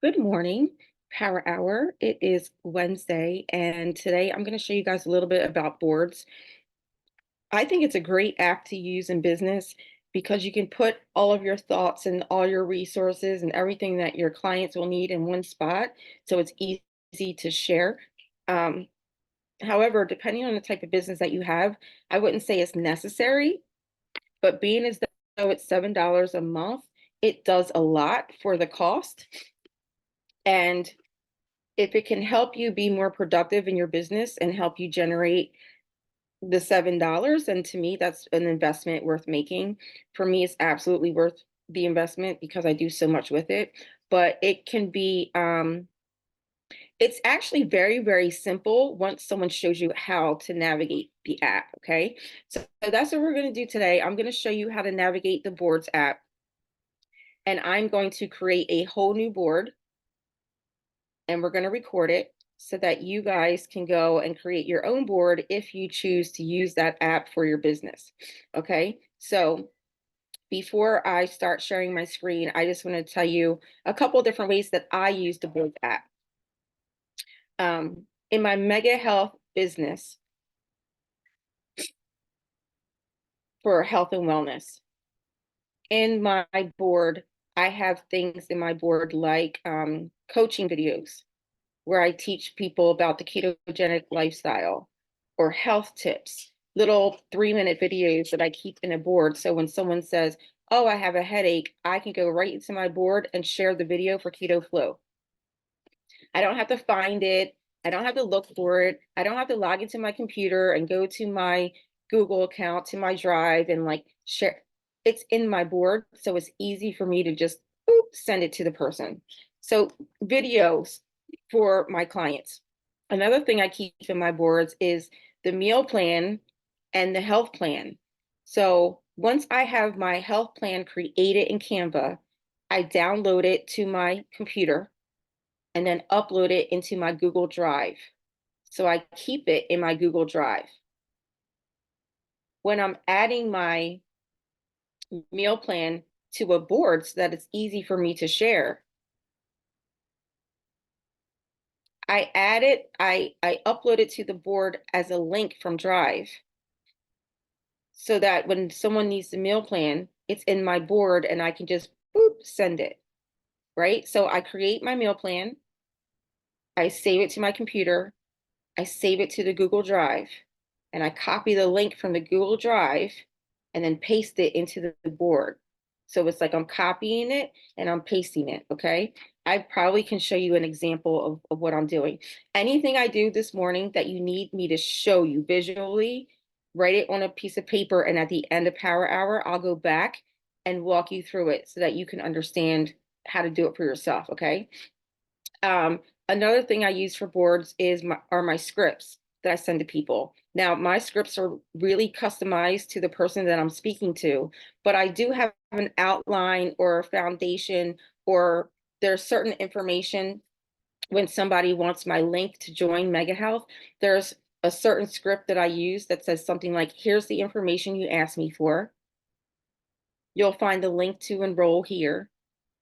Good morning, Power Hour. It is Wednesday, and today I'm going to show you guys a little bit about boards. I think it's a great app to use in business because you can put all of your thoughts and all your resources and everything that your clients will need in one spot. So it's easy to share. Um, However, depending on the type of business that you have, I wouldn't say it's necessary, but being as though it's $7 a month, it does a lot for the cost. And if it can help you be more productive in your business and help you generate the $7, and to me, that's an investment worth making. For me, it's absolutely worth the investment because I do so much with it. But it can be, it's actually very, very simple once someone shows you how to navigate the app. Okay. So that's what we're going to do today. I'm going to show you how to navigate the boards app, and I'm going to create a whole new board and we're going to record it so that you guys can go and create your own board if you choose to use that app for your business. Okay, so before I start sharing my screen, I just want to tell you a couple of different ways that I use the board app. In my Mega Health business for health and wellness, in my board, I have things in my board like coaching videos where I teach people about the ketogenic lifestyle or health tips, little 3-minute videos that I keep in a board. So when someone says, oh, I have a headache, I can go right into my board and share the video for Keto Flow. I don't have to find it. I don't have to look for it. I don't have to log into my computer and go to my Google account, to my Drive and like share. It's in my board. So it's easy for me to just send it to the person. So videos for my clients. Another thing I keep in my boards is the meal plan and the health plan. So once I have my health plan created in Canva, I download it to my computer and then upload it into my Google Drive. So I keep it in my Google Drive. When I'm adding my meal plan to a board so that it's easy for me to share, I add it, I upload it to the board as a link from Drive so that when someone needs the meal plan, it's in my board and I can just send it, right? So I create my meal plan, I save it to my computer, I save it to the Google Drive, and I copy the link from the Google Drive and then paste it into the board. So it's like I'm copying it and I'm pasting it, okay? I probably can show you an example of what I'm doing. Anything I do this morning that you need me to show you visually, write it on a piece of paper, and at the end of Power Hour, I'll go back and walk you through it so that you can understand how to do it for yourself, okay? Another thing I use for boards are my scripts that I send to people. Now, my scripts are really customized to the person that I'm speaking to, but I do have an outline or a foundation, or there's certain information when somebody wants my link to join Mega Health. There's a certain script that I use that says something like, here's the information you asked me for. You'll find the link to enroll here,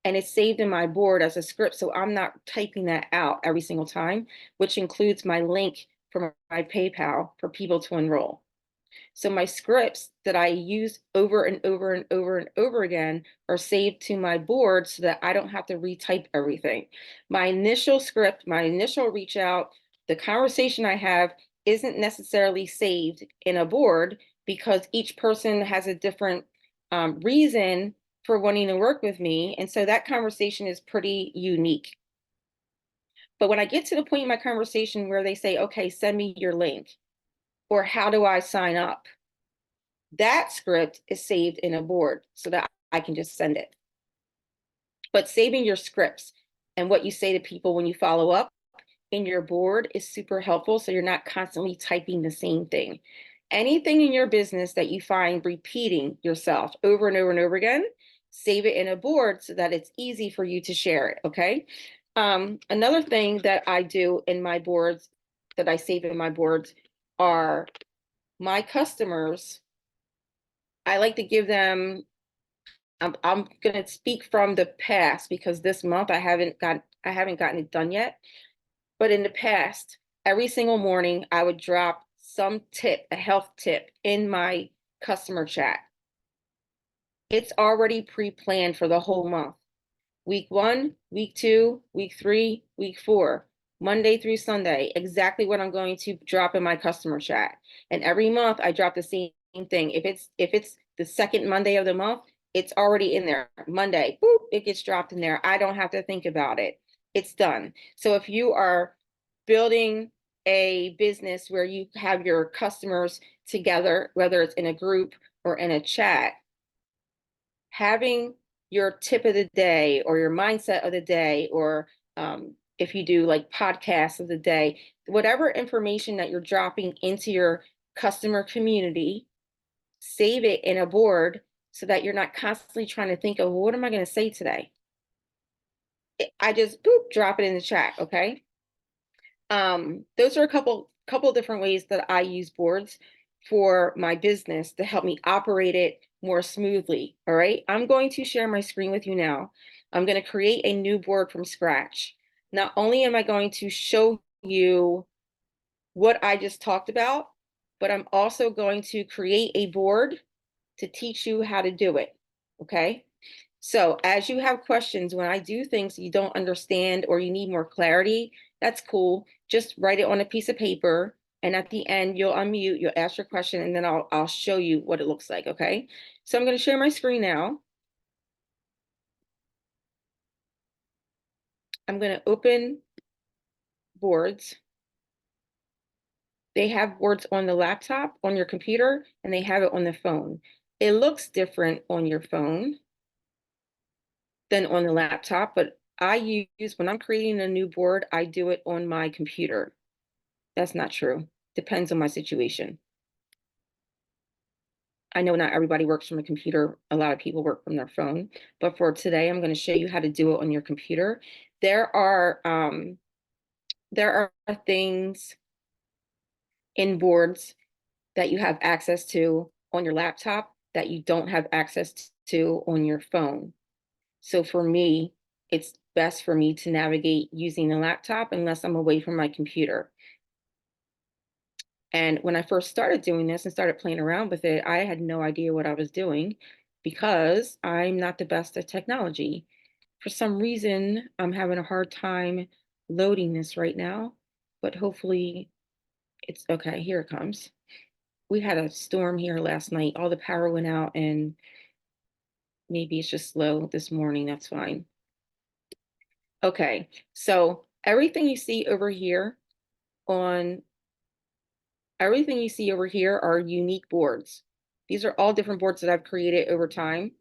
and it's saved in my board as a script. So I'm not typing that out every single time, which includes my link for my PayPal for people to enroll. So my scripts that I use over and over and over and over again are saved to my board so that I don't have to retype everything. My initial script, my initial reach out, the conversation I have isn't necessarily saved in a board because each person has a different reason for wanting to work with me. And so that conversation is pretty unique. But when I get to the point in my conversation where they say, okay, send me your link, or how do I sign up? That script is saved in a board so that I can just send it. But saving your scripts and what you say to people when you follow up in your board is super helpful. So you're not constantly typing the same thing. Anything in your business that you find repeating yourself over and over and over again, save it in a board so that it's easy for you to share it. Okay. Another thing that I do in my boards, that I save in my boards, are my customers. I like to give them I'm gonna speak from the past because this month I haven't gotten it done yet. But in the past, every single morning I would drop some tip, a health tip in my customer chat. It's already pre-planned for the whole month. Week 1, week 2, week 3, week 4, Monday through Sunday, exactly what I'm going to drop in my customer chat. And every month I drop the same thing. If it's the second Monday of the month, it's already in there. Monday, boop, it gets dropped in there. I don't have to think about it. It's done. So if you are building a business where you have your customers together, whether it's in a group or in a chat, having your tip of the day or your mindset of the day, or if you do like podcasts of the day, whatever information that you're dropping into your customer community, save it in a board so that you're not constantly trying to think of, well, what am I going to say today? I just boop, drop it in the chat. Okay. Those are a couple different ways that I use boards for my business to help me operate it more smoothly. All right. I'm going to share my screen with you now. I'm going to create a new board from scratch. Not only am I going to show you what I just talked about, but I'm also going to create a board to teach you how to do it. Okay. So as you have questions, when I do things you don't understand or you need more clarity, that's cool. Just write it on a piece of paper. And at the end, you'll unmute, you'll ask your question, and then I'll show you what it looks like, okay? So I'm going to share my screen now. I'm going to open boards. They have boards on the laptop, on your computer, and they have it on the phone. It looks different on your phone than on the laptop, but I use, when I'm creating a new board, I do it on my computer. That's not true. Depends on my situation. I know not everybody works from a computer. A lot of people work from their phone. But for today, I'm going to show you how to do it on your computer. There are things in boards that you have access to on your laptop that you don't have access to on your phone. So for me, it's best for me to navigate using the laptop unless I'm away from my computer. And when I first started doing this and started playing around with it, I had no idea what I was doing because I'm not the best at technology. For some reason, I'm having a hard time loading this right now, but hopefully it's okay. Here it comes. We had a storm here last night. All the power went out, and maybe it's just slow this morning. That's fine. Okay, so on everything you see over here are unique boards. These are all different boards that I've created over time.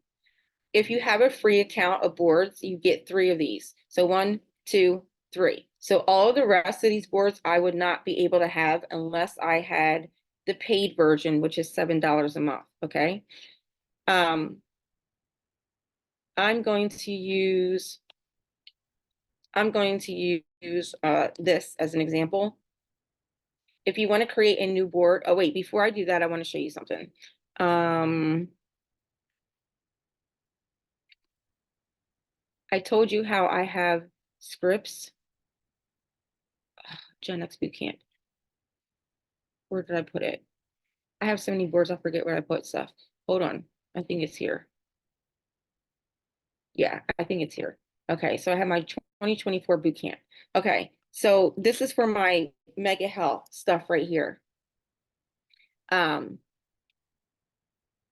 If you have a free account of boards, you get 3 of these. So 1, 2, 3. So all of the rest of these boards I would not be able to have unless I had the paid version, which is $7 a month. Okay. Um, I'm going to use this as an example. If you want to create a new board, oh wait, before I do that, I want to show you something. I told you how I have scripts. Gen X Bootcamp. Where did I put it? I have so many boards, I forget where I put stuff. Hold on. I think it's here. Yeah, I think it's here. Okay, so I have my 2024 bootcamp. Okay, so this is for my Mega Health stuff right here.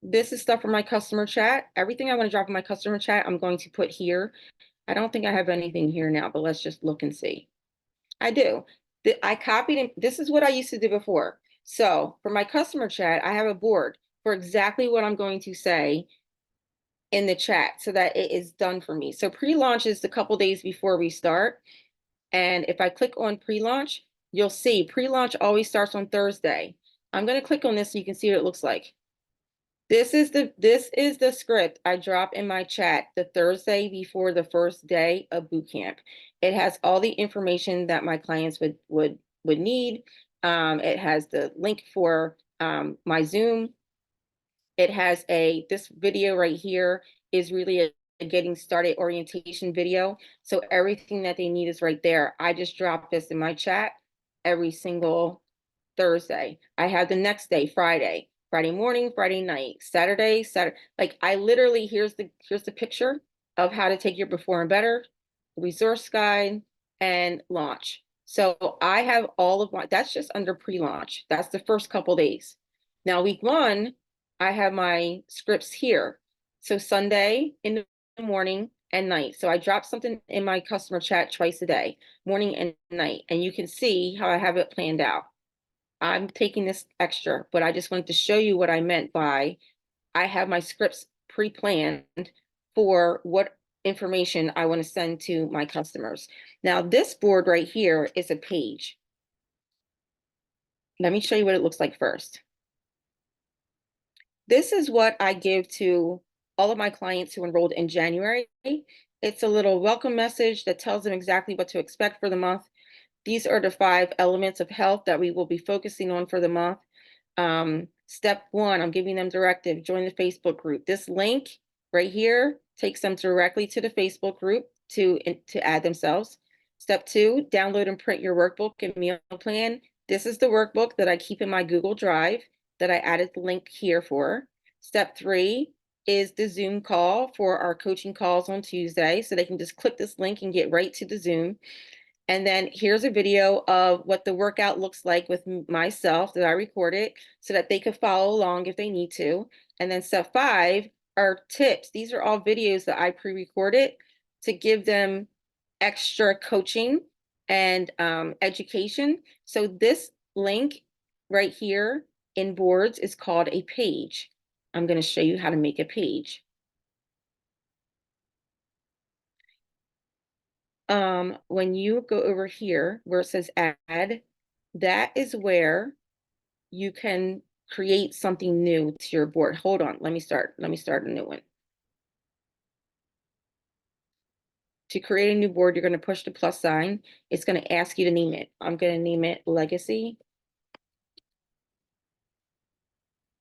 This is stuff for my customer chat. Everything I want to drop in my customer chat, I'm going to put here. I don't think I have anything here now, but let's just look and see. I do. I copied and this is what I used to do before. So for my customer chat, I have a board for exactly what I'm going to say in the chat so that it is done for me. So pre-launch is a couple days before we start. And if I click on pre-launch, you'll see pre-launch always starts on Thursday. I'm going to click on this so you can see what it looks like. This is the script I drop in my chat the Thursday before the first day of bootcamp. It has all the information that my clients would need. It has the link for my Zoom. It has this video right here is really a getting started orientation video. So everything that they need is right there. I just drop this in my chat every single Thursday. I have the next day, Friday, Friday morning, Friday night, Saturday. Like I literally, here's the picture of how to take your before and better, resource guide, and launch. So I have all of my, that's just under pre-launch. That's the first couple days. Now week one, I have my scripts here. So Sunday in the morning and night. So I drop something in my customer chat twice a day, morning and night, and you can see how I have it planned out. I'm taking this extra, but I just wanted to show you what I meant by I have my scripts pre-planned for what information I want to send to my customers. Now, this board right here is a page. Let me show you what it looks like first. This is what I give to all of my clients who enrolled in January. It's a little welcome message that tells them exactly what to expect for the month. These are the 5 elements of health that we will be focusing on for the month. Step 1, I'm giving them directive, join the Facebook group. This link right here takes them directly to the Facebook group to add themselves. Step 2, download and print your workbook and meal plan. This is the workbook that I keep in my Google Drive that I added the link here for. Step 3 is the Zoom call for our coaching calls on Tuesday. So they can just click this link and get right to the Zoom. And then here's a video of what the workout looks like with myself that I recorded so that they could follow along if they need to. And then step 5 are tips. These are all videos that I pre-recorded to give them extra coaching and education. So this link right here in boards is called a page. I'm going to show you how to make a page. When you go over here where it says add, that is where you can create something new to your board. Hold on, let me start a new one. To create a new board, you're going to push the plus sign. It's going to ask you to name it. I'm going to name it Legacy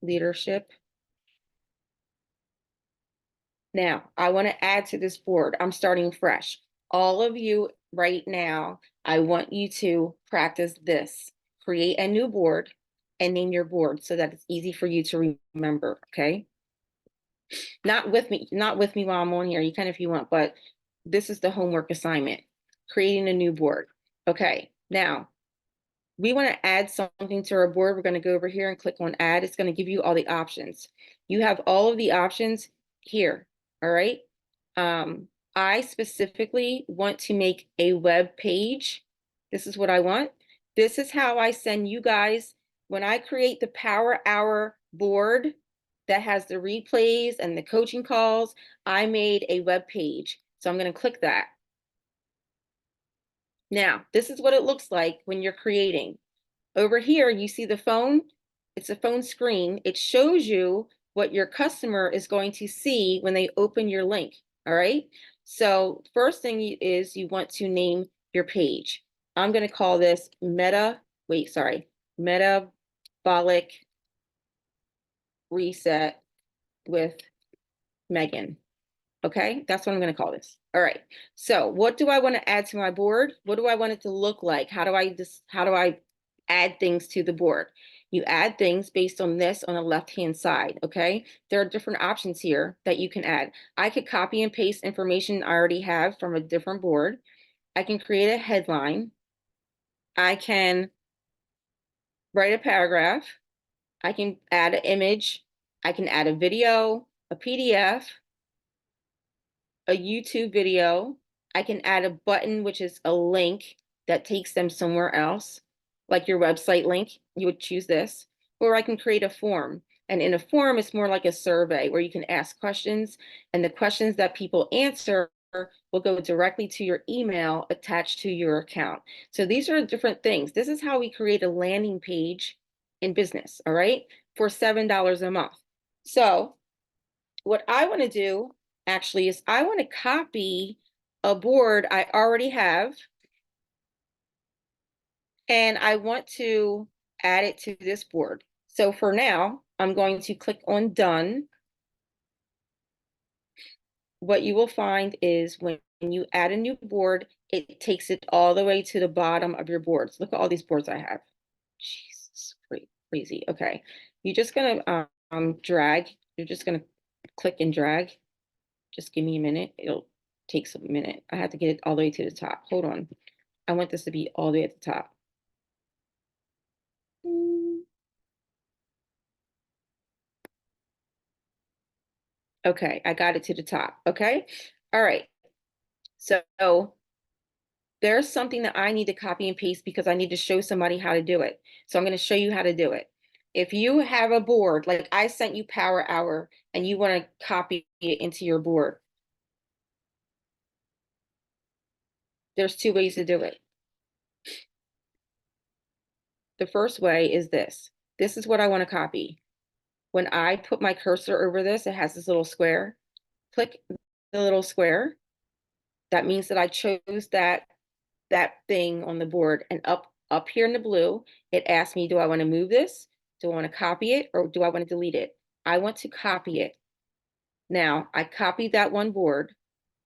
Leadership. Now, I want to add to this board. I'm starting fresh. All of you right now, I want you to practice this. Create a new board and name your board so that it's easy for you to remember, okay? Not with me while I'm on here. You can if you want, but this is the homework assignment. Creating a new board. Okay, now we want to add something to our board. We're going to go over here and click on add. It's going to give you all the options. You have all of the options here. All right. I specifically want to make a web page. This is what I want. This is how I send you guys when I create the Power Hour board that has the replays and the coaching calls. I made a web page. So I'm going to click that. Now, this is what it looks like when you're creating. Over here, you see the phone. It's a phone screen. It shows you what your customer is going to see when they open your link. All right. So first thing is you want to name your page. I'm going to call this Metabolic Reset with Megan. Okay, that's what I'm going to call this. All right. So what do I want to add to my board? What do I want it to look like? How do I add things to the board? You add things based on this on the left-hand side, okay? There are different options here that you can add. I could copy and paste information I already have from a different board. I can create a headline. I can write a paragraph. I can add an image. I can add a video, a PDF, a YouTube video. I can add a button, which is a link that takes them somewhere else, like your website link. You would choose this, or I can create a form. And in a form, it's more like a survey where you can ask questions, and the questions that people answer will go directly to your email attached to your account. So these are different things. This is how we create a landing page in business, all right, for $7 a month. So what I want to do actually is I want to copy a board I already have, and I want to add it to this board. So for now, I'm going to click on done. what you will find is when you add a new board, it takes it all the way to the bottom of your boards. Look at all these boards I have. Jesus, crazy. Okay, you're just gonna drag. You're just gonna click and drag. Just give me a minute. It'll take some minute. I have to get it all the way to the top. Hold on. I want this to be all the way at the top. Okay, I got it to the top. Okay. All right. So there's something that I need to copy and paste because I need to show somebody how to do it. So I'm going to show you how to do it. If you have a board, like I sent you Power Hour and you want to copy it into your board, there's two ways to do it. The first way is this. This is what I want to copy. When I put my cursor over this, it has this little square. Click the little square. That means that I chose that thing on the board, and up here in the blue, it asks me, do I want to move this? Do I want to copy it or do I want to delete it? I want to copy it. Now I copied that one board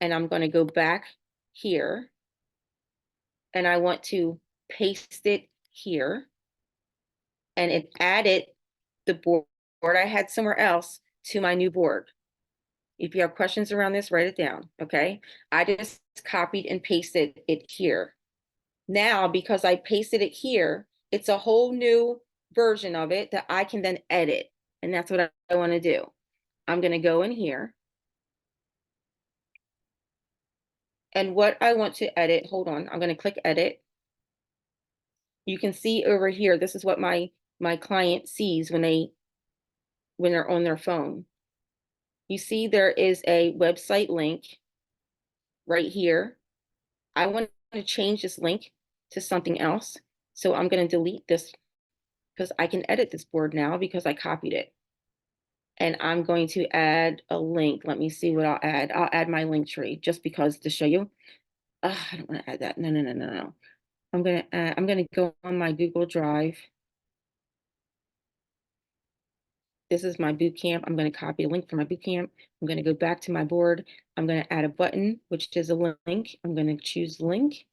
and I'm going to go back here and I want to paste it here, and it added the board I had somewhere else to my new board. If you have questions around this, write it down. Okay. I just copied and pasted it here. Now, because I pasted it here, it's a whole new version of it that I can then edit. And that's what I want to do. I'm going to go in here. And what I want to edit, hold on, I'm going to click edit. You can see over here, this is what my client sees when they're on their phone. You see there is a website link right here. I want to change this link to something else. So I'm going to delete this because I can edit this board now because I copied it. And I'm going to add a link. Let me see what I'll add. I'll add my link tree just because to show you. I don't want to add that. No. I'm gonna go on my Google Drive. This is my boot camp. I'm going to copy a link from my boot camp. I'm going to go back to my board. I'm going to add a button, which is a link. I'm going to choose link.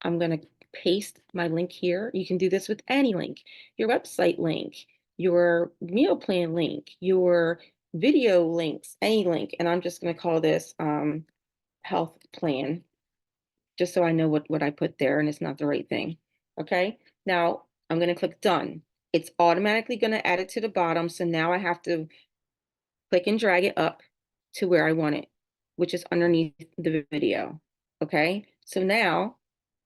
I'm going to paste my link here. You can do this with any link, your website link, your meal plan link, your video links, any link. And I'm just going to call this health plan, just so I know what I put there and it's not the right thing. Okay. Now I'm going to click done. It's automatically going to add it to the bottom. So now I have to click and drag it up to where I want it, which is underneath the video. Okay. So now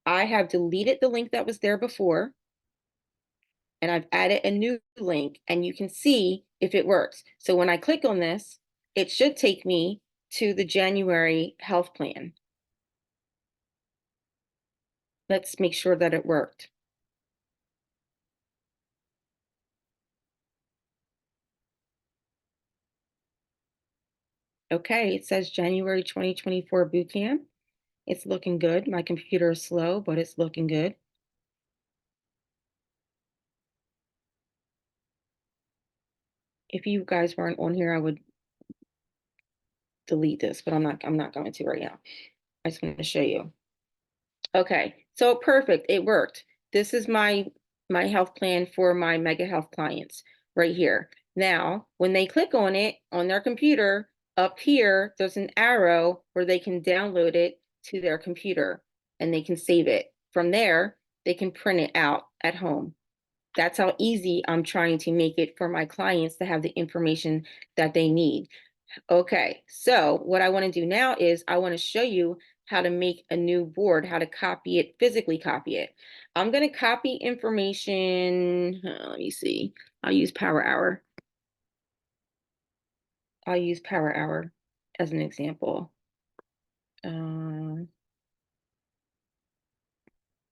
I have deleted the link that was there before, and I've added a new link, and you can see if it works. So when I click on this, it should take me to the January health plan. Let's make sure that it worked. Okay, it says January 2024 boot camp. It's looking good. My computer is slow, but it's looking good. If you guys weren't on here, I would delete this, but I'm not going to right now. I just want to show you. Okay, so perfect, it worked. This is my health plan for my Mega Health clients right here. Now, when they click on it on their computer, up here, there's an arrow where they can download it to their computer and they can save it. From there, they can print it out at home. That's how easy I'm trying to make it for my clients to have the information that they need. Okay, so what I want to do now is I want to show you how to make a new board, how to copy it, physically copy it. I'm going to copy information. Let me see. I'll use Power Hour. I'll use Power Hour as an example.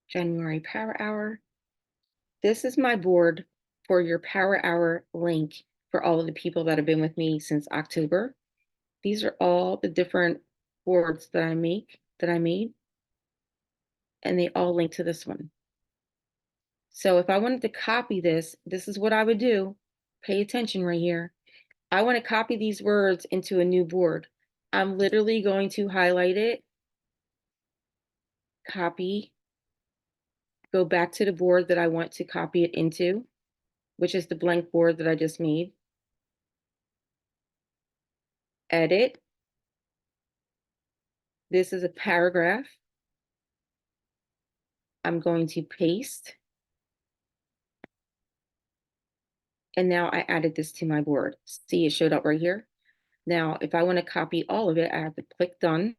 January Power Hour. This is my board for your Power Hour link for all of the people that have been with me since October. These are all the different boards that I made, and they all link to this one. So if I wanted to copy this, this is what I would do. Pay attention right here. I want to copy these words into a new board. I'm literally going to highlight it, copy, go back to the board that I want to copy it into, which is the blank board that I just made. Edit. This is a paragraph. I'm going to paste. And now I added this to my board. See, it showed up right here. Now, if I want to copy all of it, I have to click done.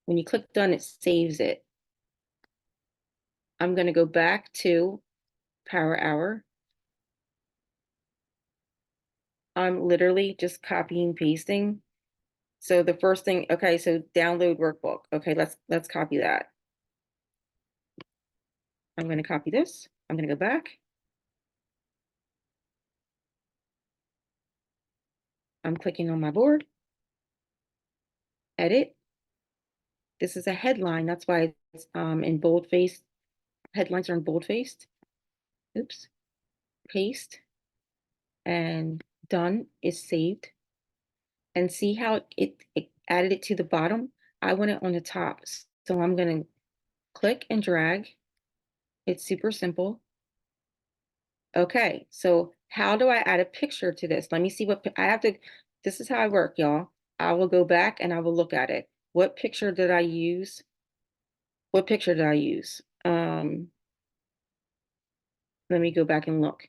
When you click done, it saves it. I'm going to go back to Power Hour. I'm literally just copying, pasting. So the first thing, okay, so download workbook. Okay, let's copy that. I'm going to copy this. I'm going to go back. I'm clicking on my board. Edit. This is a headline. That's why it's in bold-faced. Headlines are in bold-faced. Oops. Paste. And done is saved. And see how it added it to the bottom? I want it on the top. So I'm going to click and drag. It's super simple. Okay, so how do I add a picture to this? Let me see what I have to, this is how I work, y'all. I will go back and I will look at it. What picture did I use? What picture did I use? Let me go back and look.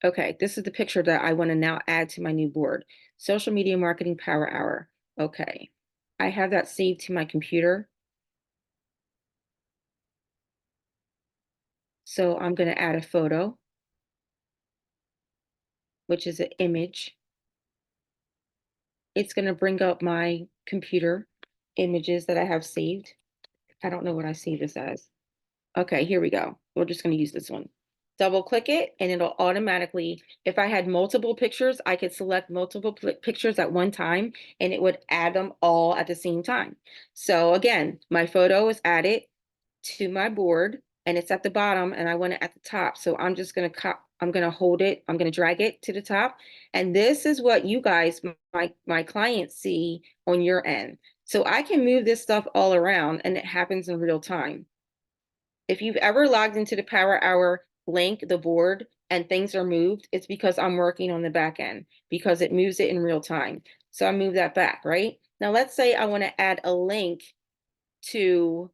Okay, this is the picture that I want to now add to my new board. Social Media Marketing Power Hour. Okay, I have that saved to my computer. So I'm going to add a photo, which is an image. It's going to bring up my computer images that I have saved. I don't know what I see this as. Okay, here we go. We're just going to use this one. Double click it and it'll automatically, if I had multiple pictures, I could select multiple pictures at one time and it would add them all at the same time. So again, my photo is added to my board and it's at the bottom and I want it at the top. So I'm just going to I'm going to hold it. I'm going to drag it to the top. And this is what you guys, my clients see on your end. So I can move this stuff all around and it happens in real time. If you've ever logged into the Power Hour link, the board, and things are moved, it's because I'm working on the back end because it moves it in real time. So I move that back, right? Now let's say I want to add a link to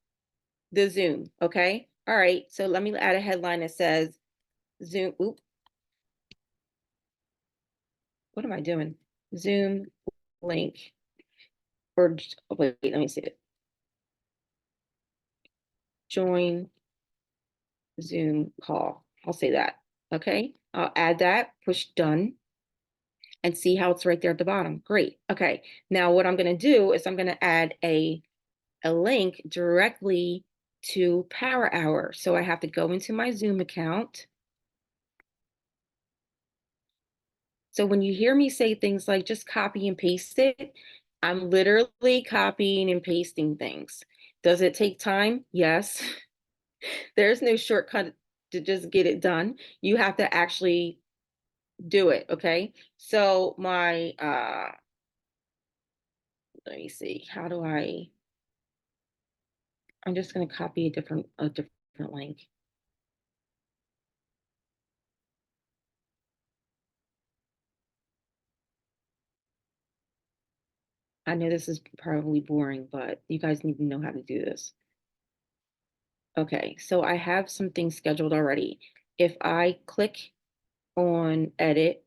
the Zoom, okay? All right, so let me add a headline that says Zoom, what am I doing? Zoom link, or wait, let me see it. Join Zoom call. I'll say that, okay? I'll add that, push done, and see how it's right there at the bottom. Great, okay. Now what I'm gonna do is I'm gonna add a link directly to Power Hour. So I have to go into my Zoom account. So when you hear me say things like just copy and paste it, I'm literally copying and pasting things. Does it take time? Yes. There's no shortcut to just get it done. You have to actually do it, okay? So my let me see. How do I'm just going to copy a different link. I know this is probably boring, but you guys need to know how to do this. Okay, so I have some things scheduled already. If I click on edit,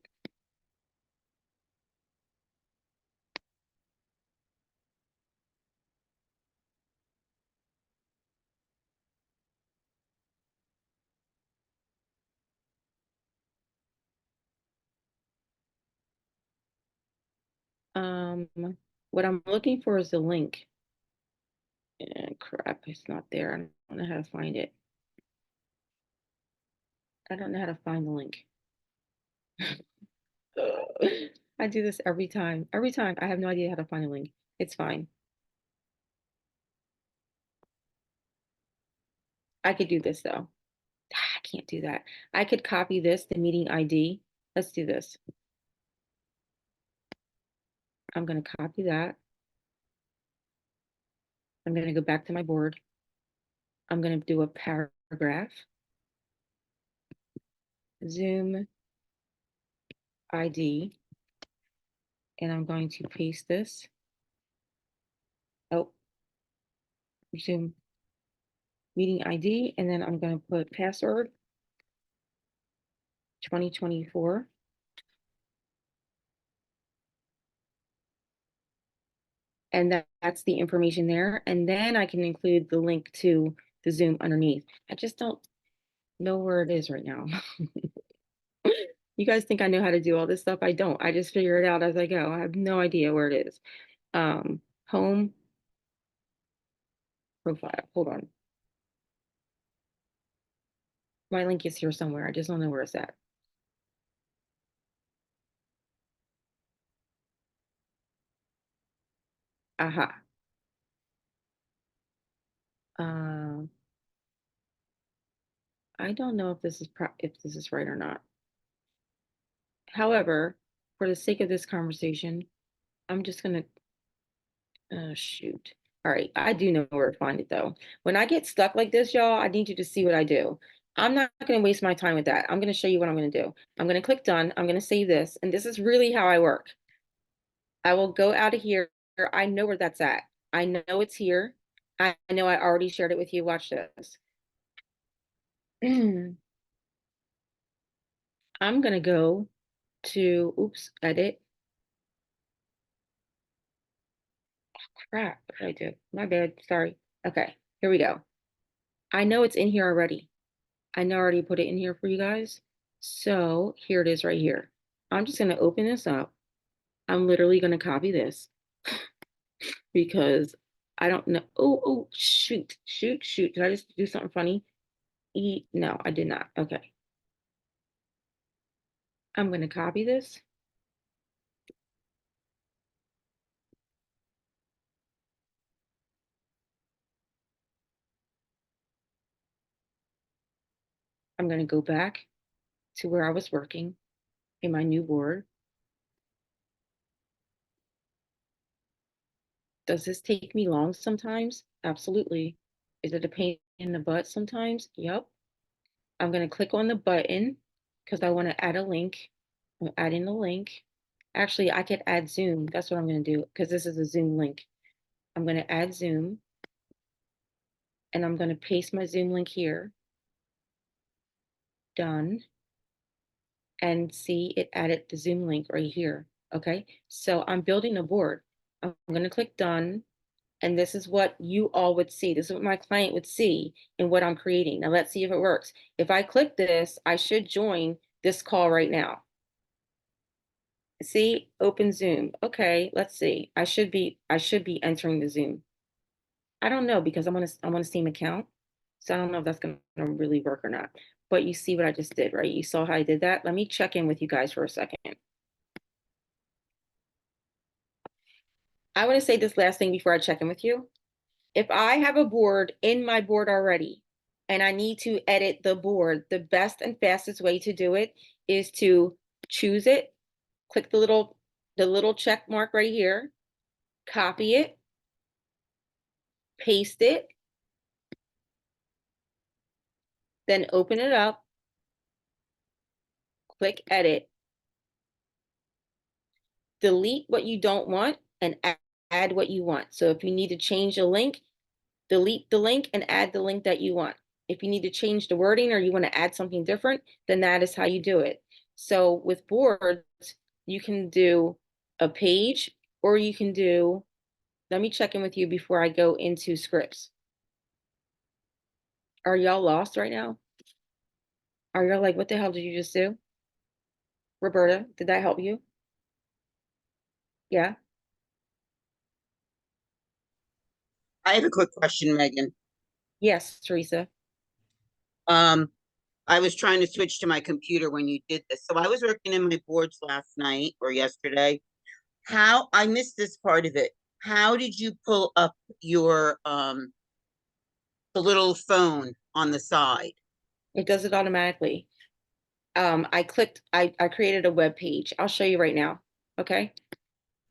um, what I'm looking for is the link. And crap, it's not there. I don't know how to find it. I don't know how to find the link. I do this every time. Every time. I have no idea how to find a link. It's fine. I could do this though. I can't do that. I could copy this, the meeting ID. Let's do this. I'm going to copy that. I'm going to go back to my board. I'm going to do a paragraph. Zoom ID. And I'm going to paste this. Oh, Zoom meeting ID. And then I'm going to put password 2024. And that's the information there. And then I can include the link to the Zoom underneath. I just don't know where it is right now. You guys think I know how to do all this stuff? I don't. I just figure it out as I go. I have no idea where it is. Home profile. Hold on. My link is here somewhere. I just don't know where it's at. Aha. I don't know if this is right or not. However, for the sake of this conversation, I'm just gonna shoot. All right, I do know where to find it though. When I get stuck like this, y'all, I need you to see what I do. I'm not gonna waste my time with that. I'm gonna show you what I'm gonna do. I'm gonna click done. I'm gonna save this, and this is really how I work. I will go out of here. I know where that's at. I know it's here. I know I already shared it with you. Watch this. I'm gonna go to, oops, edit. Crap, what did I do? My bad, sorry. Okay, here we go. I know it's in here already. I know I already put it in here for you guys. So here it is right here. I'm just gonna open this up. I'm literally gonna copy this because I don't know. Oh, shoot. Did I just do something funny? No, I did not. Okay. I'm gonna copy this. I'm gonna go back to where I was working in my new board. Does this take me long sometimes? Absolutely. Is it a pain in the butt sometimes? Yep. I'm going to click on the button because I want to add a link. I'm adding the link. Actually, I could add Zoom. That's what I'm going to do because this is a Zoom link. I'm going to add Zoom and I'm going to paste my Zoom link here. Done. And see, it added the Zoom link right here. Okay. So I'm building a board. I'm going to click done. And this is what you all would see. This is what my client would see in what I'm creating. Now let's see if it works. If I click this, I should join this call right now. See, open Zoom. Okay, let's see. I should be entering the Zoom. I don't know because I'm on a Steam account. So I don't know if that's gonna really work or not. But you see what I just did, right? You saw how I did that. Let me check in with you guys for a second. I want to say this last thing before I check in with you. If I have a board in my board already and I need to edit the board, the best and fastest way to do it is to choose it, click the little check mark right here, copy it, paste it, then open it up, click edit, delete what you don't want and add what you want. So if you need to change a link, delete the link and add the link that you want. If you need to change the wording or you want to add something different, then that is how you do it. So with boards, you can do a page or you can do, let me check in with you before I go into scripts. Are y'all lost right now? Are y'all like, what the hell did you just do? Roberta, did that help you? Yeah? I have a quick question, Megan. Yes, Teresa. Um, I was trying to switch to my computer when you did this. So I was working in my boards last night or yesterday. How I missed this part of it. How did you pull up your the little phone on the side? It does it automatically. I created a web page. I'll show you right now. Okay.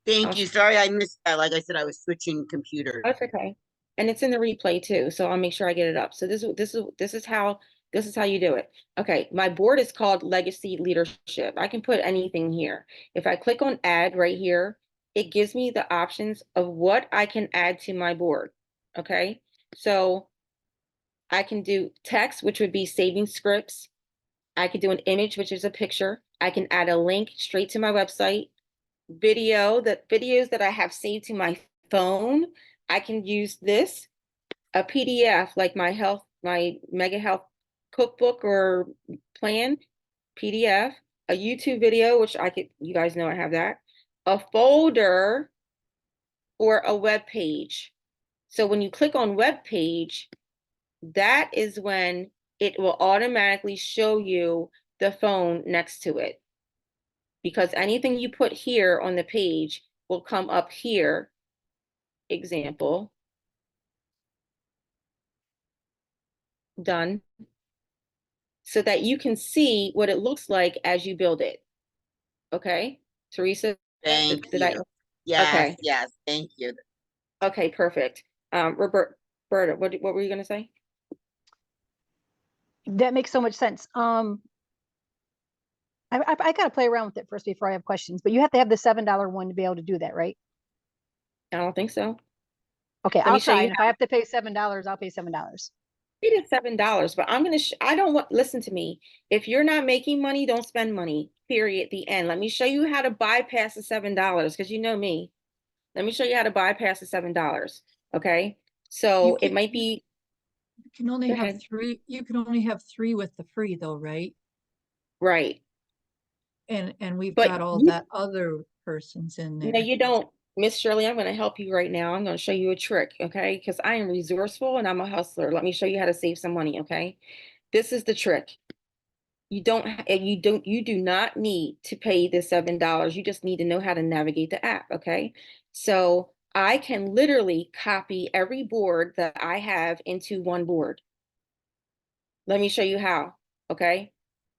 Thank I'll you. Sorry, I missed that. Like I said, I was switching computers. That's okay. And it's in the replay too, so I'll make sure I get it up. So this is how you do it. Okay, my board is called Legacy Leadership. I can put anything here. If I click on add right here, it gives me the options of what I can add to my board. Okay, so I can do text, which would be saving scripts. I could do an image, which is a picture. I can add a link straight to my website. Videos that I have saved to my phone, I can use this, a PDF like my Mega Health cookbook or plan, PDF, a YouTube video, which you guys know I have that, a folder, or a web page. So when you click on web page, that is when it will automatically show you the phone next to it. Because anything you put here on the page will come up here. Example. Done. So that you can see what it looks like as you build it. Okay, Teresa, Thank did I? you. Yes, Okay, yes, thank you. okay, perfect. Roberta, what were you gonna say? That makes so much sense. I gotta play around with it first before I have questions, but you have to have the $7 one to be able to do that, right? I don't think so. Okay, Let me I'll show try. you And if I have to pay $7, I'll pay $7. It is $7, but I don't want, listen to me. If you're not making money, don't spend money, period, the end. Let me show you how to bypass the $7, because you know me. Let me show you how to bypass the $7. Okay. So it might be, You can only go have ahead. three, you can only have three with the free though, right? Right. And we've But got all you, that other persons in no, there. you don't. Miss Shirley, I'm going to help you right now. I'm going to show you a trick, okay? Because I am resourceful and I'm a hustler. Let me show you how to save some money, okay? This is the trick. You do not need to pay the $7. You just need to know how to navigate the app, okay? So I can literally copy every board that I have into one board. Let me show you how, okay?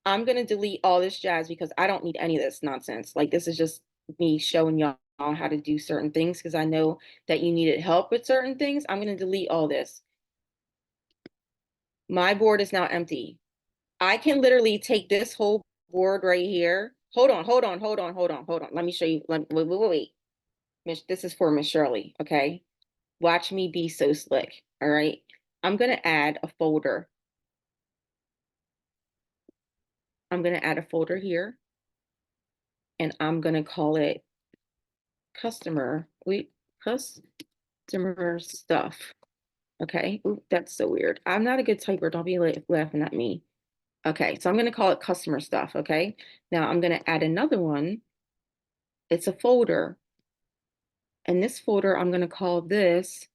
I'm gonna delete all this jazz because I don't need any of this nonsense. Like, this is just me showing y'all how to do certain things because I know that you needed help with certain things. I'm gonna delete all this. My board is now empty. I can literally take this whole board right here. Hold on. Let me show you. Wait. This is for Miss Shirley, okay? Watch me be so slick, all right? I'm gonna add a folder. I'm gonna add a folder here, and I'm gonna call it customer stuff. Okay. Ooh, that's so weird. I'm not a good typer. Don't be laughing at me. Okay, so I'm going to call it customer stuff. Okay. Now I'm going to add another one. It's a folder. And this folder, I'm going to call this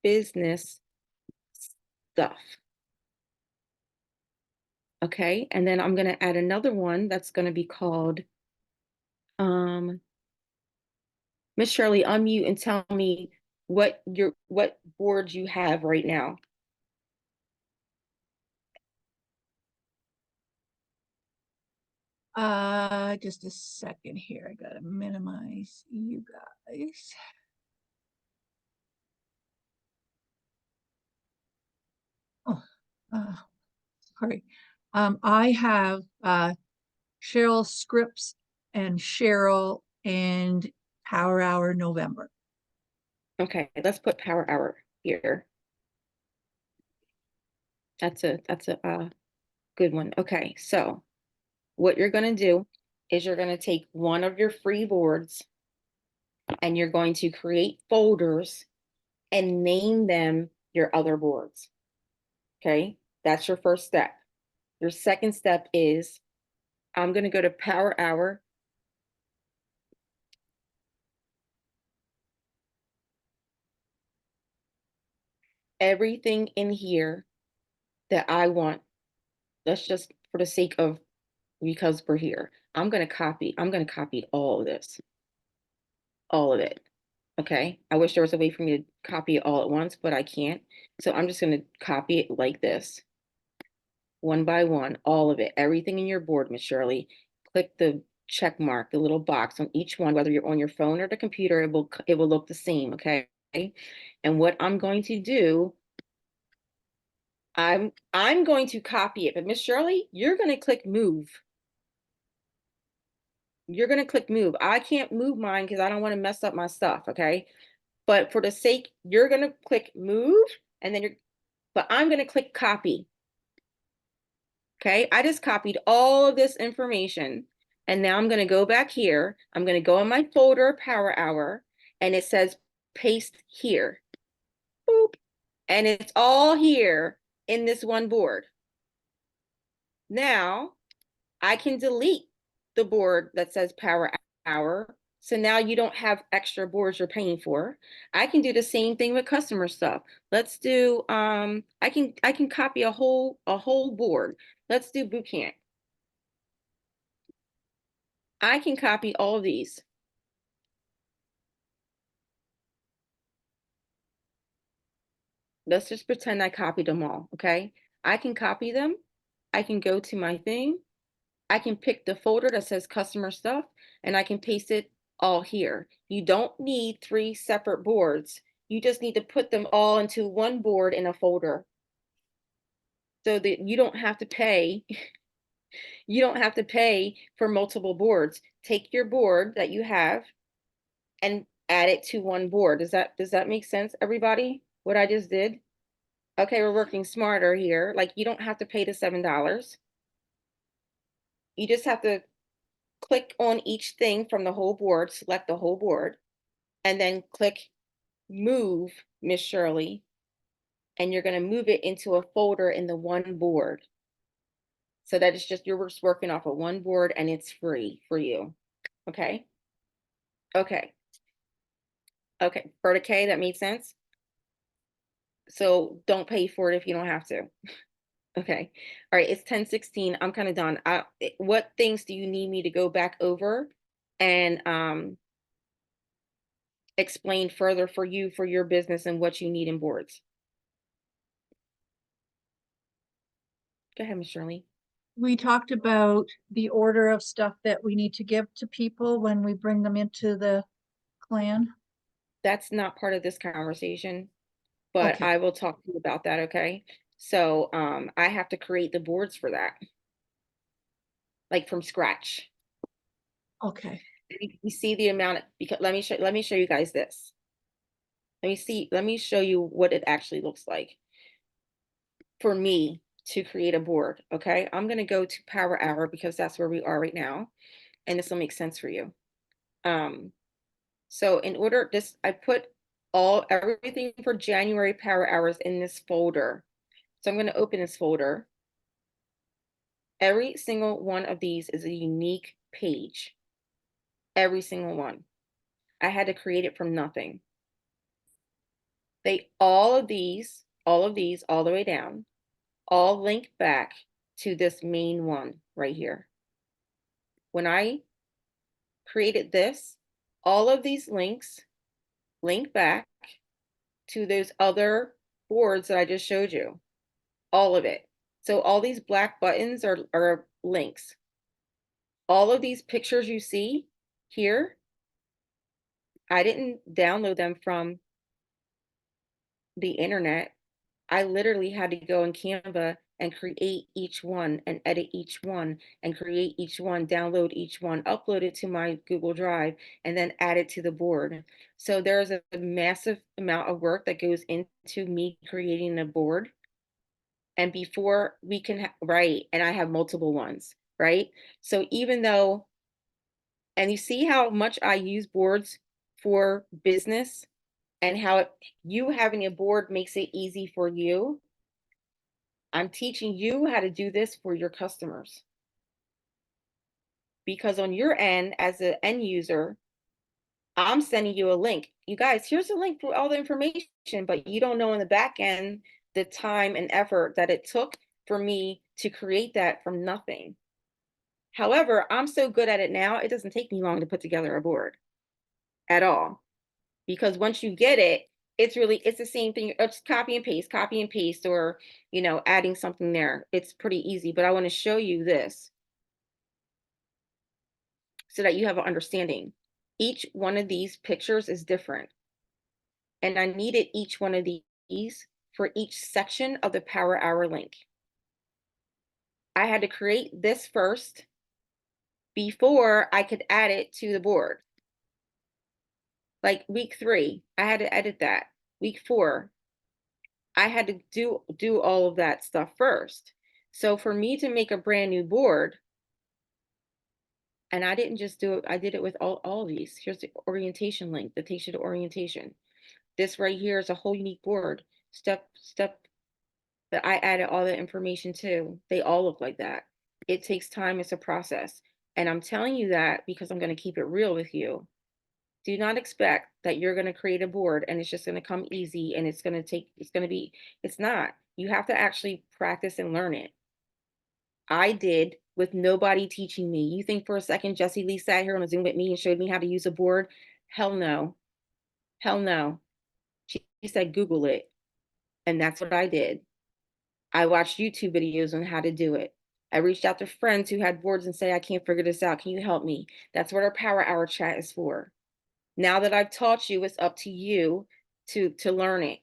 business stuff. Okay. And then I'm going to add another one that's going to be called, Miss Shirley, unmute and tell me what boards you have right now. Just a second here. I gotta minimize you guys. Oh, sorry. I have Cheryl Scripps and Cheryl and Power Hour November. Okay, let's put Power Hour here. That's a good one. Okay, so what you're going to do is you're going to take one of your free boards and you're going to create folders and name them your other boards. Okay, that's your first step. Your second step is I'm going to go to Power Hour. Everything in here that I want, let's just for the sake of, because we're here, I'm going to copy all of this, all of it. Okay, I wish there was a way for me to copy it all at once, but I can't. So I'm just going to copy it like this. one by one, all of it, everything in your board, Miss Shirley. Click the check mark, the little box on each one, whether you're on your phone or the computer, it will look the same, okay? And what I'm going to do, I'm going to copy it, but Miss Shirley, you're going to click move. You're going to click move. I can't move mine because I don't want to mess up my stuff, okay? But for the sake, you're going to click move, and then but I'm going to click copy. Okay, I just copied all of this information, and now I'm going to go back here. I'm going to go in my folder, Power Hour, and it says paste here. Boop. And it's all here in this one board. Now I can delete the board that says Power Hour. So now you don't have extra boards you're paying for. I can do the same thing with customer stuff. Let's do I can copy a whole board. Let's do boot camp. I can copy all of these. Let's just pretend I copied them all, okay? I can copy them. I can go to my thing. I can pick the folder that says customer stuff, and I can paste it all here. You don't need 3 separate boards. You just need to put them all into one board in a folder so that you don't have to pay. You don't have to pay for multiple boards. Take your board that you have and add it to one board. Does that make sense, everybody? What I just did? Okay, we're working smarter here. Like, you don't have to pay the $7. You just have to click on each thing from the whole board, select the whole board, and then click move, Miss Shirley, and you're going to move it into a folder in the one board. So that it's just, you're just working off of one board and it's free for you. Okay. Okay. Okay. For the K, that made sense. So don't pay for it if you don't have to. Okay. All right. It's 10:16. I'm kind of done. What things do you need me to go back over and explain further for you, for your business, and what you need in boards? Go ahead, Miss Shirley. We talked about the order of stuff that we need to give to people when we bring them into the clan. That's not part of this conversation, but Okay. I will talk to you about that, okay? So I have to create the boards for that, like from scratch. Okay. You see the amount, because let me show you guys this. Let me show you what it actually looks like for me to create a board, okay? I'm gonna go to Power Hour because that's where we are right now, and this will make sense for you. So in order, I put everything for January Power Hours in this folder. So I'm going to open this folder. Every single one of these is a unique page. Every single one. I had to create it from nothing. All of these, all the way down, all link back to this main one right here. When I created this, all of these links link back to those other boards that I just showed you. All of it. So all these black buttons are links. All of these pictures you see here, I didn't download them from the internet. I literally had to go in Canva and create each one and edit each one and create each one, download each one, upload it to my Google Drive, and then add it to the board. So there's a massive amount of work that goes into me creating a board. And before we can, right, and I have multiple ones, right? So even though, and you see how much I use boards for business and how you having a board makes it easy for you. I'm teaching you how to do this for your customers. Because on your end, as an end user, I'm sending you a link. You guys, here's a link for all the information, but you don't know in the back end the time and effort that it took for me to create that from nothing. However, I'm so good at it now, it doesn't take me long to put together a board at all. Because once you get it, It's the same thing. It's copy and paste, or, adding something there. It's pretty easy, but I want to show you this so that you have an understanding. Each one of these pictures is different. And I needed each one of these for each section of the Power Hour link. I had to create this first before I could add it to the board. Like week 3, I had to edit that. Week 4, I had to do all of that stuff first. So for me to make a brand new board, and I didn't just do it, I did it with all of these. Here's the orientation link that takes you to orientation. This right here is a whole unique board. Step that I added all the information to. They all look like that. It takes time, it's a process. And I'm telling you that because I'm going to keep it real with you. Do not expect that you're going to create a board and it's just going to come easy and it's not. You have to actually practice and learn it. I did with nobody teaching me. You think for a second Jessie Lee sat here on a Zoom with me and showed me how to use a board? Hell no. Hell no. She said, Google it. And that's what I did. I watched YouTube videos on how to do it. I reached out to friends who had boards and say, I can't figure this out. Can you help me? That's what our Power Hour chat is for. Now that I've taught you, it's up to you to learn it.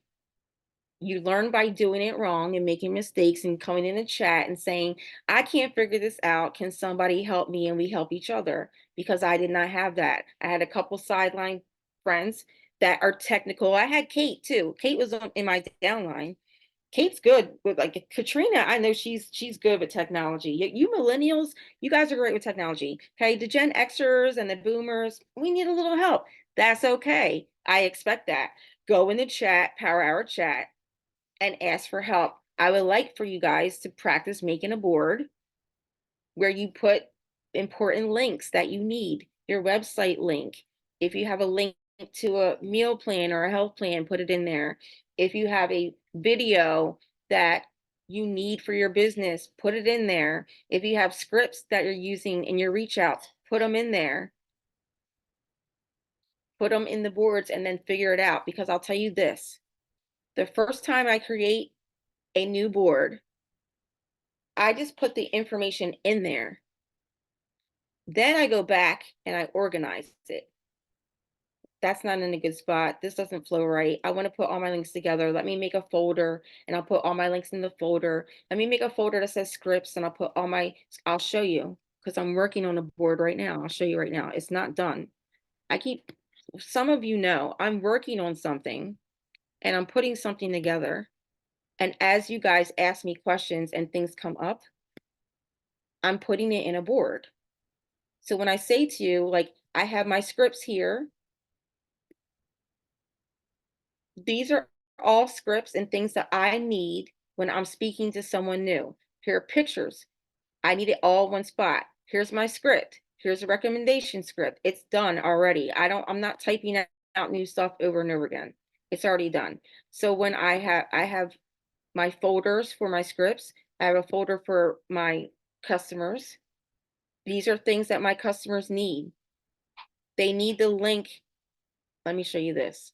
You learn by doing it wrong and making mistakes and coming in the chat and saying, I can't figure this out. Can somebody help me? And we help each other, because I did not have that. I had a couple sideline friends that are technical. I had Kate too. Kate was in my downline. Kate's good with, like, Katrina. I know she's good with technology. You millennials, you guys are great with technology. Okay, the Gen Xers and the boomers, we need a little help. That's okay. I expect that. Go in the chat, Power Hour chat, and ask for help. I would like for you guys to practice making a board where you put important links that you need, your website link. If you have a link to a meal plan or a health plan, put it in there. If you have a video that you need for your business, put it in there. If you have scripts that you're using in your reach outs, put them in there. Put them in the boards and then figure it out. Because I'll tell you this, the first time I create a new board, I just put the information in there. Then I go back and I organize it. That's not in a good spot. This doesn't flow right. I want to put all my links together. Let me make a folder and I'll put all my links in the folder. Let me make a folder that says scripts and I'll show you, because I'm working on a board right now. I'll show you right now. It's not done. Some of you know, I'm working on something and I'm putting something together. And as you guys ask me questions and things come up, I'm putting it in a board. So when I say to you, like, I have my scripts here, these are all scripts and things that I need when I'm speaking to someone new. Here are pictures. I need it all one spot. Here's my script. Here's a recommendation script. It's done already. I'm not typing out new stuff over and over again. It's already done. So when I have my folders for my scripts, I have a folder for my customers. These are things that my customers need. They need the link. Let me show you this.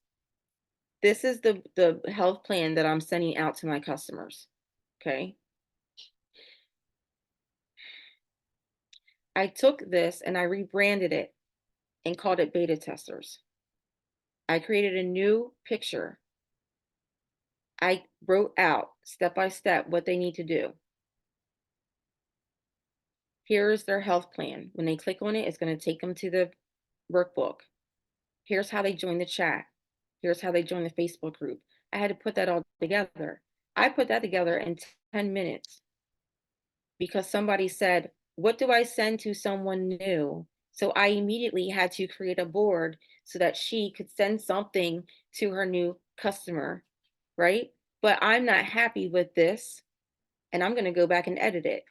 This is the health plan that I'm sending out to my customers. Okay. I took this and I rebranded it and called it Beta Testers. I created a new picture. I wrote out step by step what they need to do. Here is their health plan. When they click on it, it's going to take them to the workbook. Here's how they join the chat. Here's how they join the Facebook group. I had to put that all together. I put that together in 10 minutes because somebody said, what do I send to someone new? So I immediately had to create a board so that she could send something to her new customer, right? But I'm not happy with this and I'm going to go back and edit it.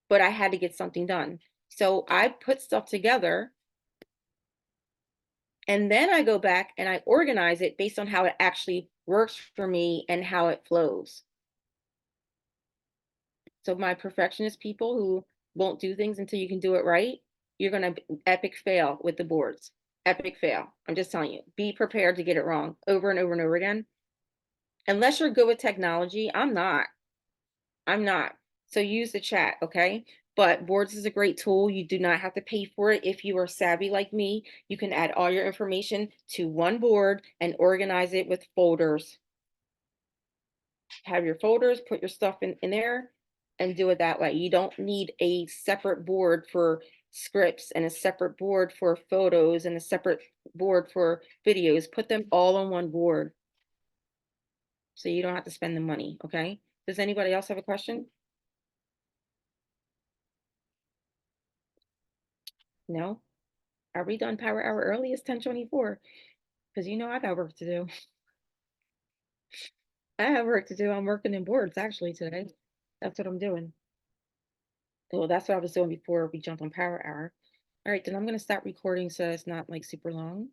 But I had to get something done. So I put stuff together and then I go back and I organize it based on how it actually works for me and how it flows. So my perfectionist people who won't do things until you can do it right, you're going to epic fail with the boards. epic fail. I'm just telling you, be prepared to get it wrong over and over and over again. Unless you're good with technology, I'm not. So use the chat, okay? But Boards is a great tool. You do not have to pay for it. If you are savvy like me, you can add all your information to one board and organize it with folders. Have your folders, put your stuff in there and do it that way. You don't need a separate board for scripts and a separate board for photos and a separate board for videos. Put them all on one board. So you don't have to spend the money, okay? Does anybody else have a question? No? Are we done power hour early? It's 10:24. Because you know I got work to do. I have work to do. I'm working in Boards actually today. That's what I'm doing. Well, that's what I was doing before we jumped on power hour. All right, then I'm gonna stop recording so it's not like super long.